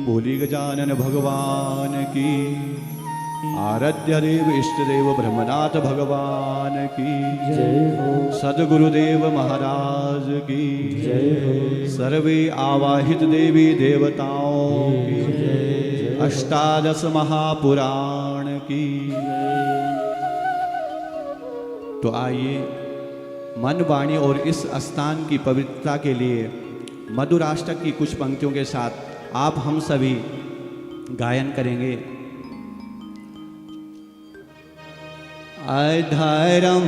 भोली गजानन भगवान की, आराध्य देव इष्ट देव ब्रह्मनाथ भगवान की जय हो। सद्गुरुदेव महाराज की जय हो। सर्वे आवाहित देवी देवताओं की जय। अष्टादश महापुराण की। तो आइए मन वाणी और इस स्थान की पवित्रता के लिए मधुराष्टक की कुछ पंक्तियों के साथ आप हम सभी गायन करेंगे। अधरम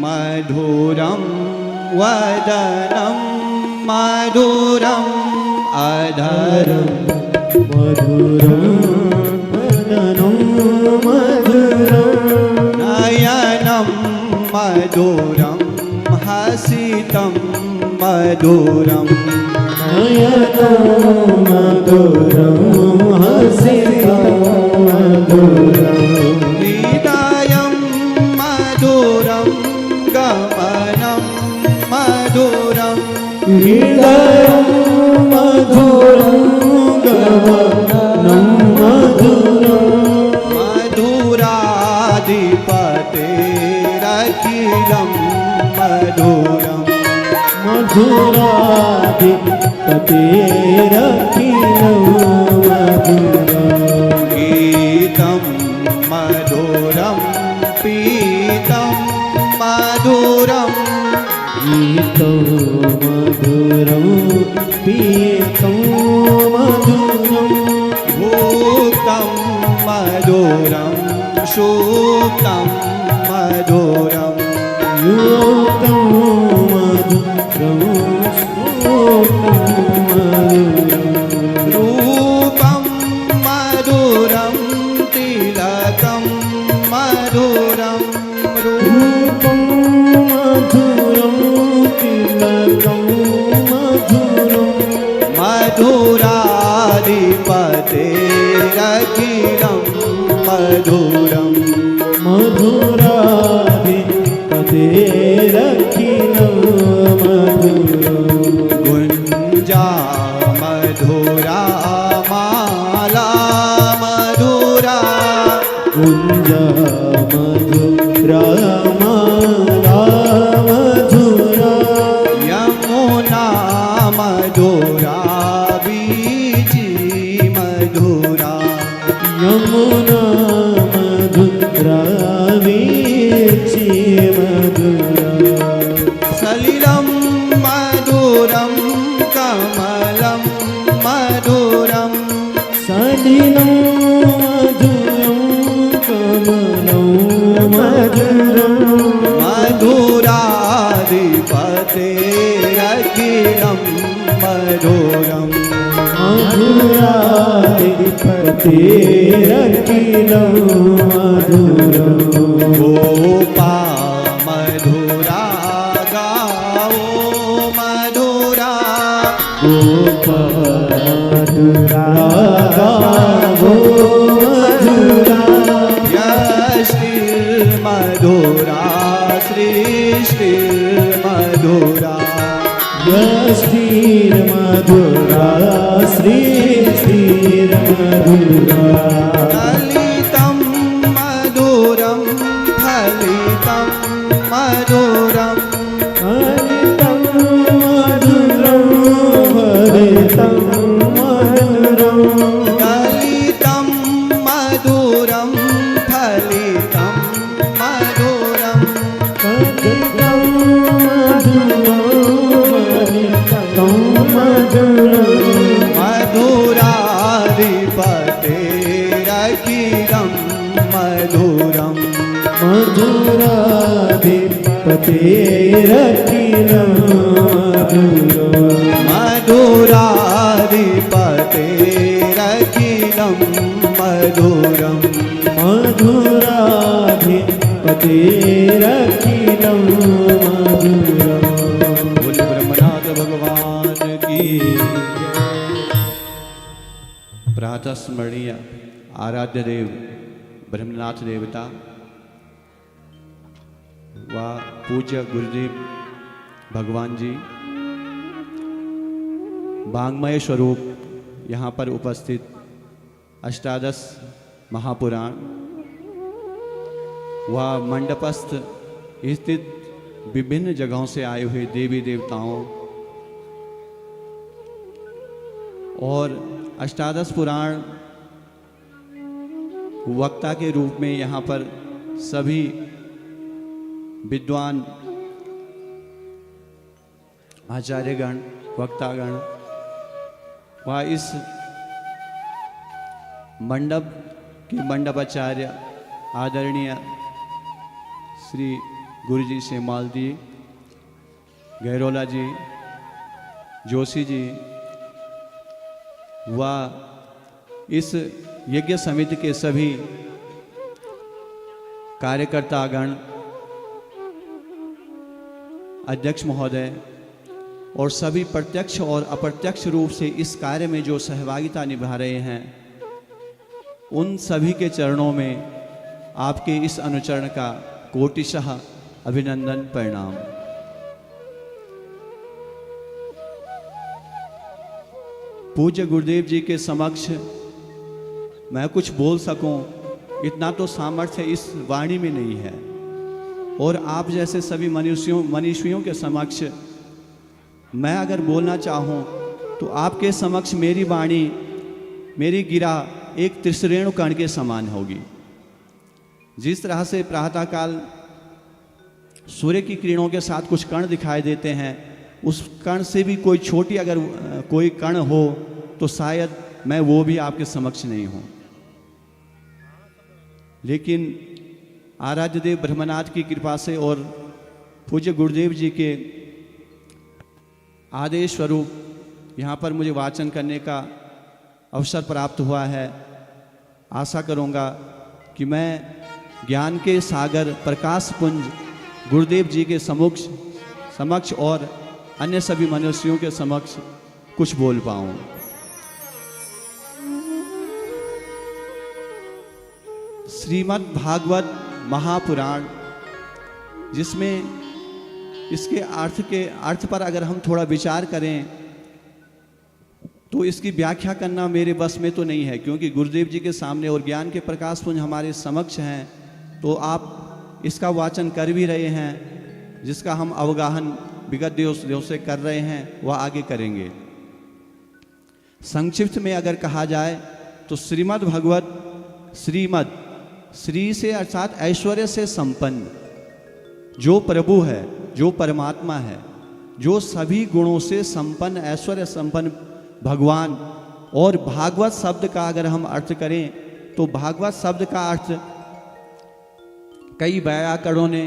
मधुरम वदनम मधुरम अधरम मधुरम वदनं मधुरं नयनम मधुरम हसितं मधुरम नयनं मधुरं हसितं मधुरं हृदयं मधुरं गमनं मधुरं हृदयं मधुरं गमनं मधुरं मधुराधिपतेरखिलं मधुरं मधुराधिपतेरखिलं मधुरं गीतं मधुरं पीतं मधुरं गीतं मधुरं पीतं मधुरं भूक्तं मधुरं सुप्तं मधुरं युक्तं मधुरं सुप्तं मधुरं रूपं मधुरं तिलकं मधुरं रूपं मधुरं तिलकं मधुरं मधुराधिपतेरखिलं मधुरं मधुराधिपतेरखिलं मधुरं गुञ्जा मधुरा माला मधुरा कुञ्जा मधुरा माला मधुरा यमुना मधुरा बीजी मधुरा यमुना मधुरा वीची मधुरा सलिलं मधुरं कमलं मधुरं सलिलं मधुरं कमलं मधुरं मधुराधिपतेरखिलं मधुरं मधुराधिपतेरखिलं मधुरं गोपा मधुरा गाओ मधुरा गोपा मधुरा गावो मधुरा यष्टिर्मधुरा सृष्टिर्मधुरा यष्टिर्मधुरा सृष्टिर्मधुरा ललितं मधुरं फलितं मधुरं हरितं मधुरं हरितं मधुरं ललितं मधुरं फलितं मधुरं हरितं मधुरं हरितं मधुरं मधुराधिपतेरखिलं मधुरं मधुराधिपतेरखिलं मधुरं मधुराधिपतेरखिलं मधुरं मधुराधिपतेरखिलं मधुरं बोले ब्रह्मनाथ भगवान की। प्रातः स्मरणीय आराध्य देव ब्रह्मनाथ देवता व पूज्य गुरुदेव भगवान जी वांग्मय स्वरूप यहाँ पर उपस्थित अष्टादश महापुराण व मंडपस्थ स्थित विभिन्न जगहों से आए हुए देवी देवताओं और अष्टादश पुराण वक्ता के रूप में यहाँ पर सभी विद्वान आचार्यगण वक्तागण व इस मंडप के मंडपाचार्य आदरणीय श्री गुरुजी सेमाल जी, गहरोला जी, जोशी जी व इस यज्ञ समिति के सभी कार्यकर्तागण, अध्यक्ष महोदय और सभी प्रत्यक्ष और अप्रत्यक्ष रूप से इस कार्य में जो सहभागिता निभा रहे हैं, उन सभी के चरणों में आपके इस अनुचरण का कोटिशः अभिनंदन प्रणाम। पूज्य गुरुदेव जी के समक्ष मैं कुछ बोल सकूं, इतना तो सामर्थ्य इस वाणी में नहीं है। और आप जैसे सभी मनुष्यों के समक्ष मैं अगर बोलना चाहूं तो आपके समक्ष मेरी वाणी, मेरी गिरा एक त्रिश्रेणु कण के समान होगी। जिस तरह से प्रातःकाल सूर्य की किरणों के साथ कुछ कण दिखाई देते हैं, उस कण से भी कोई छोटी अगर कोई कण हो तो शायद मैं वो भी आपके समक्ष नहीं हूं। लेकिन आराध्य देव ब्रह्मनाथ की कृपा से और पूज्य गुरुदेव जी के आदेश स्वरूप यहाँ पर मुझे वाचन करने का अवसर प्राप्त हुआ है। आशा करूँगा कि मैं ज्ञान के सागर प्रकाश पुंज गुरुदेव जी के समक्ष और अन्य सभी मनुष्यों के समक्ष कुछ बोल पाऊँ। श्रीमद् भागवत महापुराण, जिसमें इसके अर्थ पर अगर हम थोड़ा विचार करें तो इसकी व्याख्या करना मेरे बस में तो नहीं है, क्योंकि गुरुदेव जी के सामने और ज्ञान के प्रकाश पुंज हमारे समक्ष हैं, तो आप इसका वाचन कर भी रहे हैं, जिसका हम अवगाहन विगत दिवस से कर रहे हैं, वह आगे करेंगे। संक्षिप्त में अगर कहा जाए तो श्रीमद् भगवत, श्रीमद् श्री से अर्थात ऐश्वर्य से संपन्न जो प्रभु है, जो परमात्मा है, जो सभी गुणों से संपन्न, ऐश्वर्य संपन्न भगवान। और भागवत शब्द का अगर हम अर्थ करें तो भागवत शब्द का अर्थ कई व्याकरणों ने,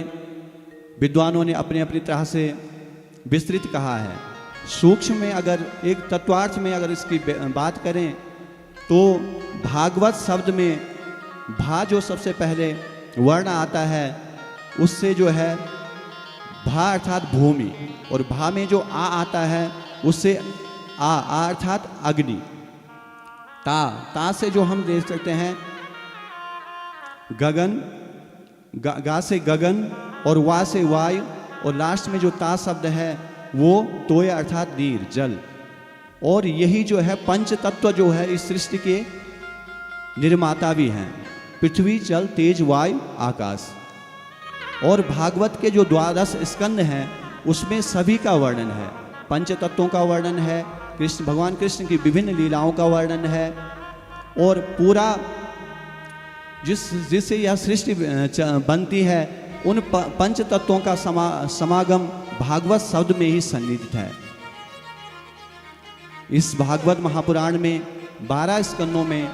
विद्वानों ने अपने अपनी तरह से विस्तृत कहा है। सूक्ष्म में अगर एक तत्वार्थ में अगर इसकी बात करें तो भागवत शब्द में भा जो सबसे पहले वर्ण आता है, उससे जो है भा अर्थात भूमि, और भा में जो आ आता है उससे आ अर्थात अग्नि। ता से जो हम देख सकते हैं गगन, गा से गगन और वा से वायु, और लास्ट में जो ता शब्द है वो तोय अर्थात नीर, जल। और यही जो है पंच तत्व जो है इस सृष्टि के निर्माता भी हैं, पृथ्वी जल तेज वायु आकाश। और भागवत के जो 12 स्कंद हैं उसमें सभी का वर्णन है, पंच तत्वों का वर्णन है, कृष्ण भगवान कृष्ण की विभिन्न लीलाओं का वर्णन है। और पूरा जिससे यह सृष्टि बनती है उन पंच तत्वों का समागम भागवत शब्द में ही सन्निहित है। इस भागवत महापुराण में 12 स्कंदों में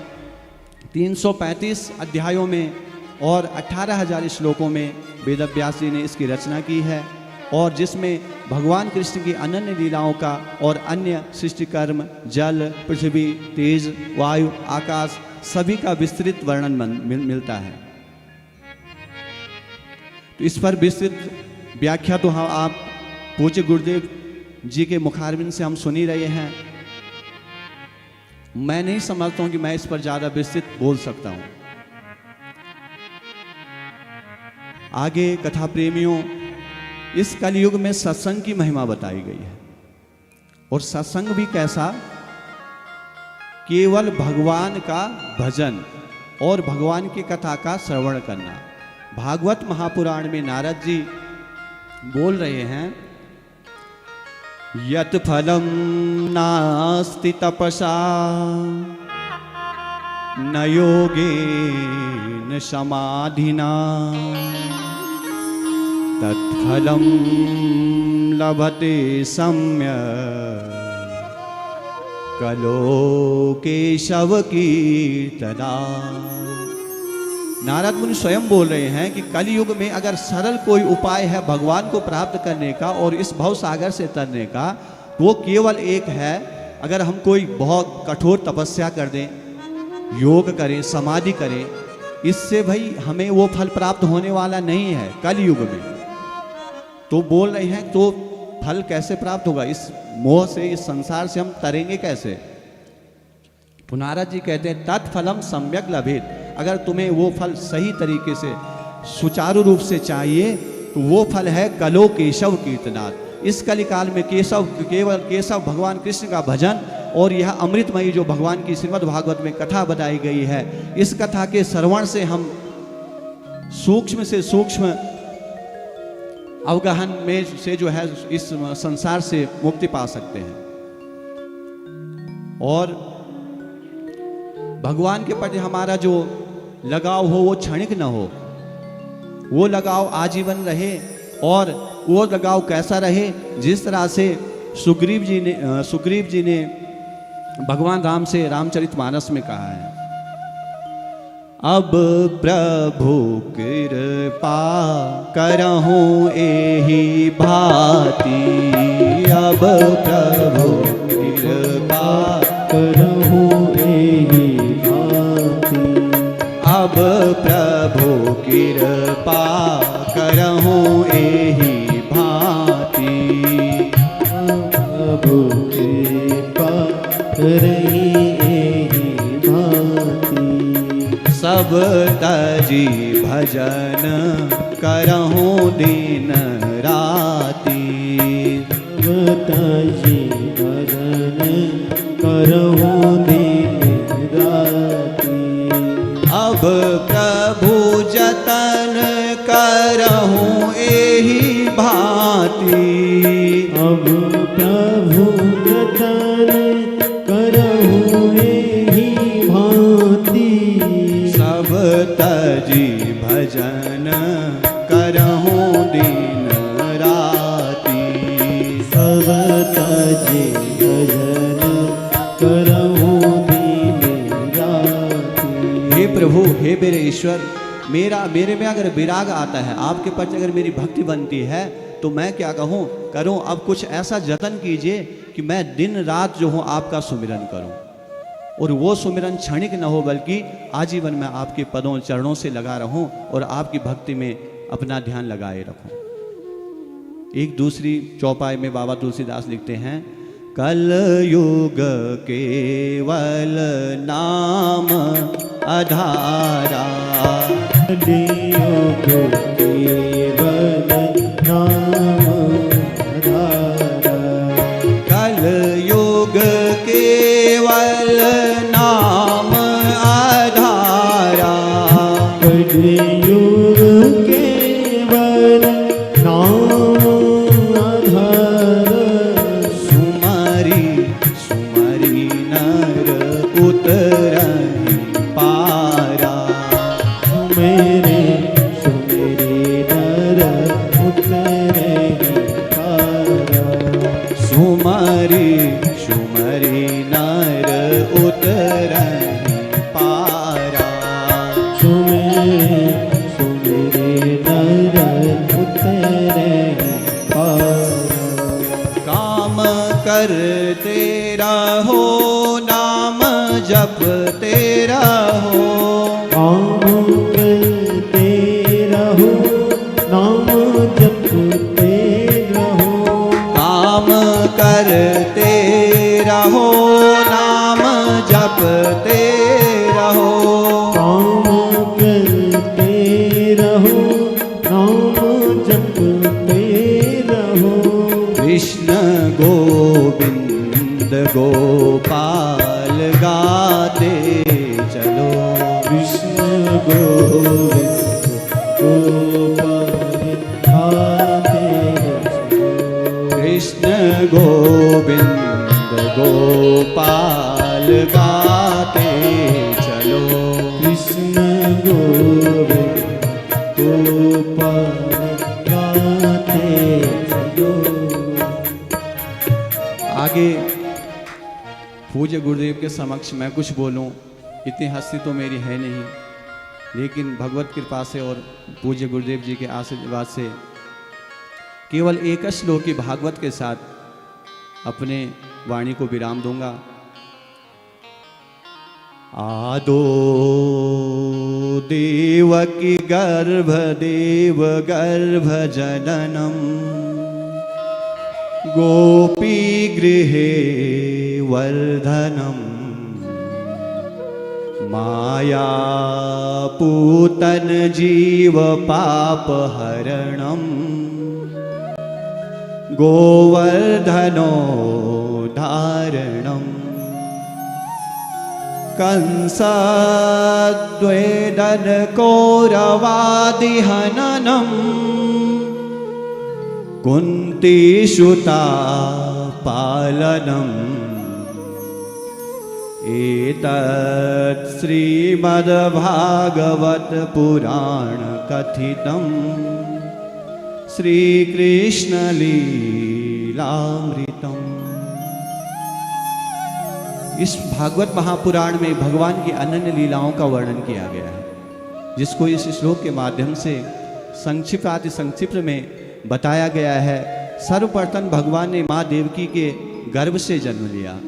335 अध्यायों में और 18,000 श्लोकों में वेदव्यास जी ने इसकी रचना की है, और जिसमें भगवान कृष्ण की अनन्य लीलाओं का और अन्य सृष्टि कर्म, जल, पृथ्वी, तेज, वायु, आकाश सभी का विस्तृत वर्णन मिलता है। तो इस पर विस्तृत व्याख्या तो हम आप पूज्य गुरुदेव जी के मुखारबिंद से हम सुन ही रहे हैं। मैं नहीं समझता हूं कि मैं इस पर ज्यादा विस्तृत बोल सकता हूं। आगे कथा प्रेमियों, इस कलयुग में सत्संग की महिमा बताई गई है, और सत्संग भी कैसा केवल भगवान का भजन और भगवान की कथा का श्रवण करना। भागवत महापुराण में नारद जी बोल रहे हैं, यत फलम नास्ति तपसा न योगेन समाधिना तत्फलम लभते सम्यक् कलो केशव कीर्तना। नारद मुनि स्वयं बोल रहे हैं कि कलयुग में अगर सरल कोई उपाय है भगवान को प्राप्त करने का और इस भव सागर से तरने का, वो केवल एक है। अगर हम कोई बहुत कठोर तपस्या कर दें, योग करें, समाधि करें, इससे भाई हमें वो फल प्राप्त होने वाला नहीं है कलयुग में। तो बोल रहे हैं तो फल कैसे प्राप्त होगा? इस मोह से, इस संसार से हम तरेंगे कैसे? तो नारद जी कहते हैं तत्फलम सम्यक लभेत। अगर तुम्हें वो फल सही तरीके से सुचारू रूप से चाहिए तो वो फल है कलो केशव कीर्तनाथ। इस कलिकाल में केवल केशव भगवान कृष्ण का भजन और यह अमृतमयी जो भगवान की श्रीमद् भागवत में कथा बताई गई है, इस कथा के श्रवण से हम सूक्ष्म से सूक्ष्म अवगाहन में से जो है इस संसार से मुक्ति पा सकते हैं। और भगवान के प्रति हमारा जो लगाव हो वो क्षणिक न हो, वो लगाव आजीवन रहे। और वो लगाव कैसा रहे? जिस तरह से सुग्रीव जी ने भगवान राम से रामचरितमानस में कहा है, अब प्रभु कृपा करहूँ एहि भांति। अब प्रभु कृपा करहूँ एहि भांति। अब प्रभु कृपा करहूँ एहि भांति। प्रभु कृपा करहि एहि भांति। सब तजी भजन करहूँ दिन राति। सब तजी भजन करहूँ दिन राति। अब प्रभु जतन करहूँ एहि भांति। अब प्रभु जतन करहूँ एहि भांति। सब तजी भजन करहूँ दिन राति। सब तजी भजन करहूँ दिन राति। हे प्रभु, हे मेरे ईश्वर, मेरे में अगर विराग आता है, आपके प्रति अगर मेरी भक्ति बनती है, तो मैं क्या करूं? अब कुछ ऐसा जतन कीजिए कि मैं दिन रात जो हूं आपका सुमिरन करूं, और वो सुमिरन क्षणिक न हो बल्कि आजीवन में आपके पदों चरणों से लगा रहूं और आपकी भक्ति में अपना ध्यान लगाए रखूं। एक दूसरी चौपाई में बाबा तुलसीदास लिखते हैं, कल युग केवल नाम आधारा। कलियुग केवल नाम आधारा। कल युग केवल नाम आधारा। कलियुग केवल नाम आधारा। सुमरी सुमरी नर उतरहि पारा। मेरे सुमेरे नर उतरहि पारा। सुमरी सुमरी नर उतरहि पारा। सुमेरे सुमेरे नर उतरहि पारा। काम करते रहो, नाम जपते रहो। काम करते रहो, नाम जपते रहो। काम करते रहो, नाम जपते रहो। काम करते रहो, नाम जपते रहो। कृष्ण गोविंद गोपाल गा गोविंद गोपाल गाते चलो। कृष्ण गोविंद गोपाल गाते चलो। कृष्ण गोविंद गोपाल गाते चलो। आगे पूज्य गुरुदेव के समक्ष मैं कुछ बोलूं, इतनी हस्ती तो मेरी है नहीं, लेकिन भगवत कृपा से और पूज्य गुरुदेव जी के आशीर्वाद से केवल एक श्लोक की भागवत के साथ अपने वाणी को विराम दूंगा। आदो देवकी गर्भ देव गर्भ जननम गोपी गृहे वर्धनम माया पूतन जीव पाप हरणम गोवर्धनो धारणम कंसद्वेदन कौरवादिहननम कुन्तीसुता पालनम एतत् श्रीमद्भागवत पुराण कथितम श्री कृष्ण लीलामृतम। इस भागवत महापुराण में भगवान की अनन्य लीलाओं का वर्णन किया गया है, जिसको इस श्लोक के माध्यम से संक्षिप्त अति संक्षिप्त में बताया गया है। सर्वप्रथम भगवान ने माँ देवकी के गर्भ से जन्म लिया,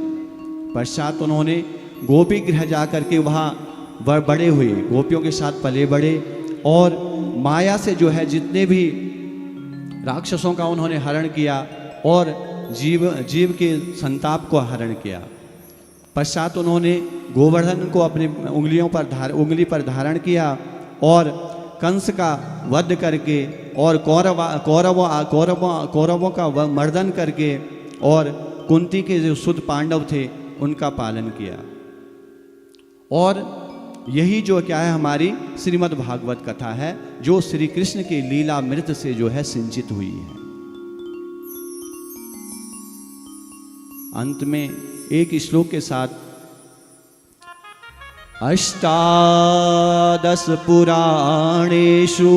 पश्चात उन्होंने गोपी गृह जाकर के वहाँ बड़े हुए, गोपियों के साथ पले बड़े, और माया से जो है जितने भी राक्षसों का उन्होंने हरण किया और जीव के संताप को हरण किया। पश्चात उन्होंने गोवर्धन को अपने उंगली पर धारण किया और कंस का वध करके और कौरवों का मर्दन करके और कुंती के जो शुद्ध पांडव थे उनका पालन किया। और यही जो क्या है हमारी श्रीमद् भागवत कथा है, जो श्री कृष्ण के लीलामृत से जो है सिंचित हुई है। अंत में एक श्लोक के साथ अष्टादश पुराणेषु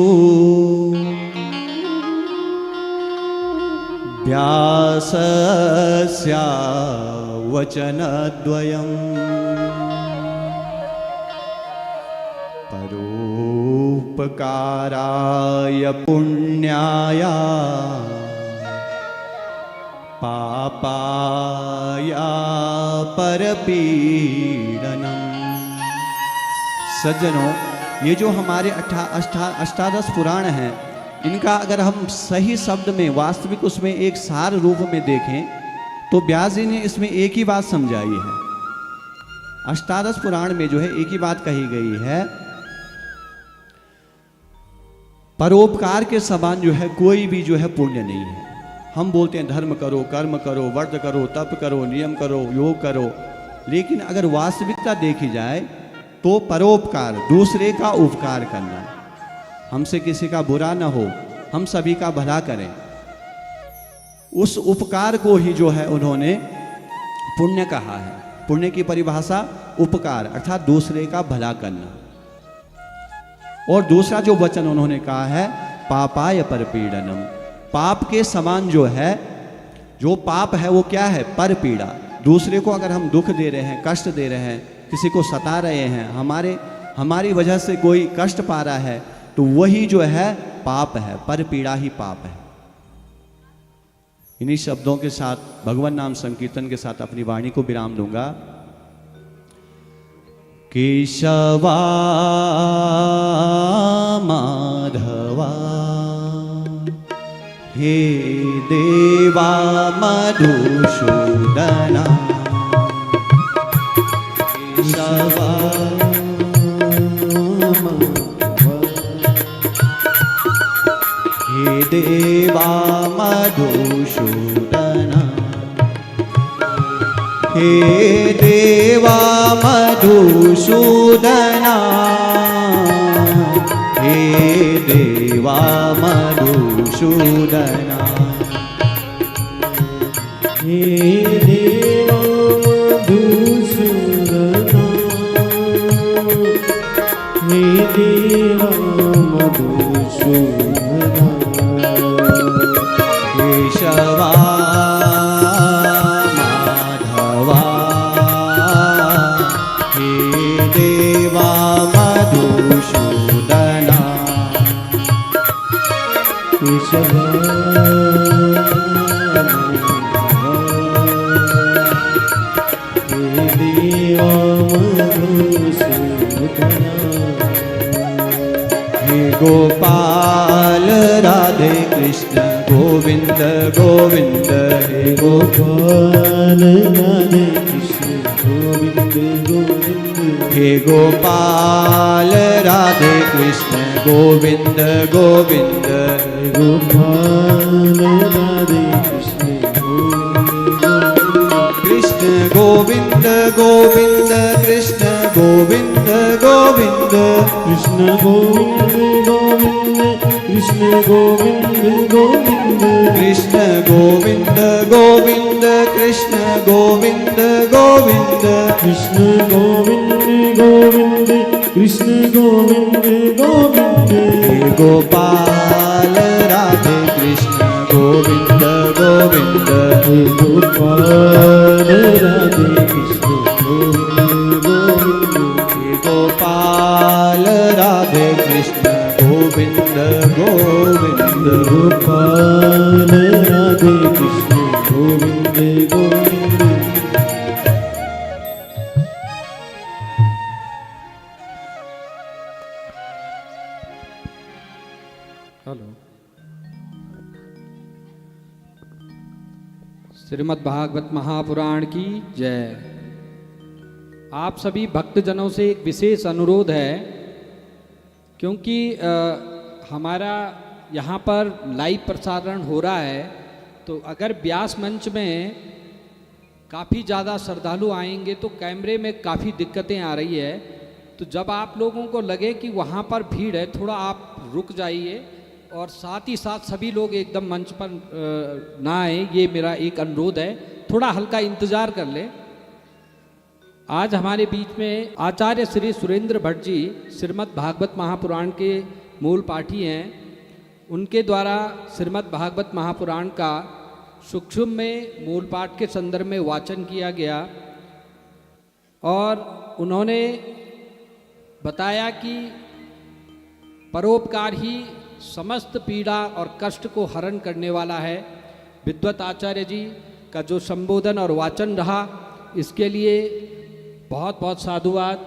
व्यासस्य वचनद्वयम् परोपकाराय पुण्याय पापाय परपीडनम्। सज्जनों, ये जो हमारे अष्टादश पुराण हैं, इनका अगर हम सही शब्द में वास्तविक उसमें एक सार रूप में देखें तो व्यास जी ने इसमें एक ही बात समझाई है। अष्टादश पुराण में जो है एक ही बात कही गई है, परोपकार के समान जो है कोई भी जो है पुण्य नहीं है। हम बोलते हैं धर्म करो, कर्म करो, व्रत करो, तप करो, नियम करो, योग करो, लेकिन अगर वास्तविकता देखी जाए तो परोपकार, दूसरे का उपकार करना, हमसे किसी का बुरा ना हो, हम सभी का भला करें, उस उपकार को ही जो है उन्होंने पुण्य कहा है। पुण्य की परिभाषा उपकार अर्थात दूसरे का भला करना। और दूसरा जो वचन उन्होंने कहा है पापाय परपीडनम, पाप के समान जो है, जो पाप है वो क्या है? पर पीड़ा। दूसरे को अगर हम दुख दे रहे हैं, कष्ट दे रहे हैं, किसी को सता रहे हैं, हमारी वजह से कोई कष्ट पा रहा है, तो वही जो है पाप है, पर पीड़ा ही पाप है। इन्हीं शब्दों के साथ भगवान नाम संकीर्तन के साथ अपनी वाणी को विराम दूंगा। केशवा माधवा हे देवा मधुसूदना, केशवा हे देवा मधुसूदना, हे देवा मधुसूदना, देवा मधुसूदना हे देवा मधुसूदना हे देवा मधुसूदना केशवा माधवा हे देवा मधुसूदना केशवा हे देवा मधुसूदना हे गोपाल राधे कृष्ण गोविंद गोविंद हे गोपाल राधे कृष्ण गोविंद गोविंद हे गोपाल राधे कृष्ण गोविंद गोविंद गोपाल राधे कृष्ण गोविंद कृष्ण गोविंद गोविंद कृष्ण गोविंद गोविंद कृष्ण गोविंद गोविंद कृष्ण गोविंद गोविंद कृष्ण गोविंद गोविंद कृष्ण गोविंद गोविंद कृष्ण गोविंद गोविंद कृष्ण गोविंद गोविंद हे गोपाल राधे कृष्ण गोविंद गोविंद हे गोपाल राधे कृष्ण गोविंद गोविंद हे गोपाल राधे कृष्ण गोविंद गोविंद गोपाल राधे कृष्ण गोविंद गोविंद हेलो। श्रीमद् भागवत महापुराण की जय। आप सभी भक्तजनों से एक विशेष अनुरोध है, क्योंकि हमारा यहाँ पर लाइव प्रसारण हो रहा है, तो अगर व्यास मंच में काफ़ी ज़्यादा श्रद्धालु आएंगे तो कैमरे में काफ़ी दिक्कतें आ रही है। तो जब आप लोगों को लगे कि वहाँ पर भीड़ है, थोड़ा आप रुक जाइए और साथ ही साथ सभी लोग एकदम मंच पर ना आए, ये मेरा एक अनुरोध है। थोड़ा हल्का इंतज़ार कर लें। आज हमारे बीच में आचार्य श्री सुरेंद्र भट्ट जी श्रीमद् भागवत महापुराण के मूल पाठी हैं। उनके द्वारा श्रीमद् भागवत महापुराण का सूक्ष्म में मूल पाठ के संदर्भ में वाचन किया गया और उन्होंने बताया कि परोपकार ही समस्त पीड़ा और कष्ट को हरण करने वाला है। विद्वत आचार्य जी का जो संबोधन और वाचन रहा, इसके लिए बहुत बहुत साधुवाद।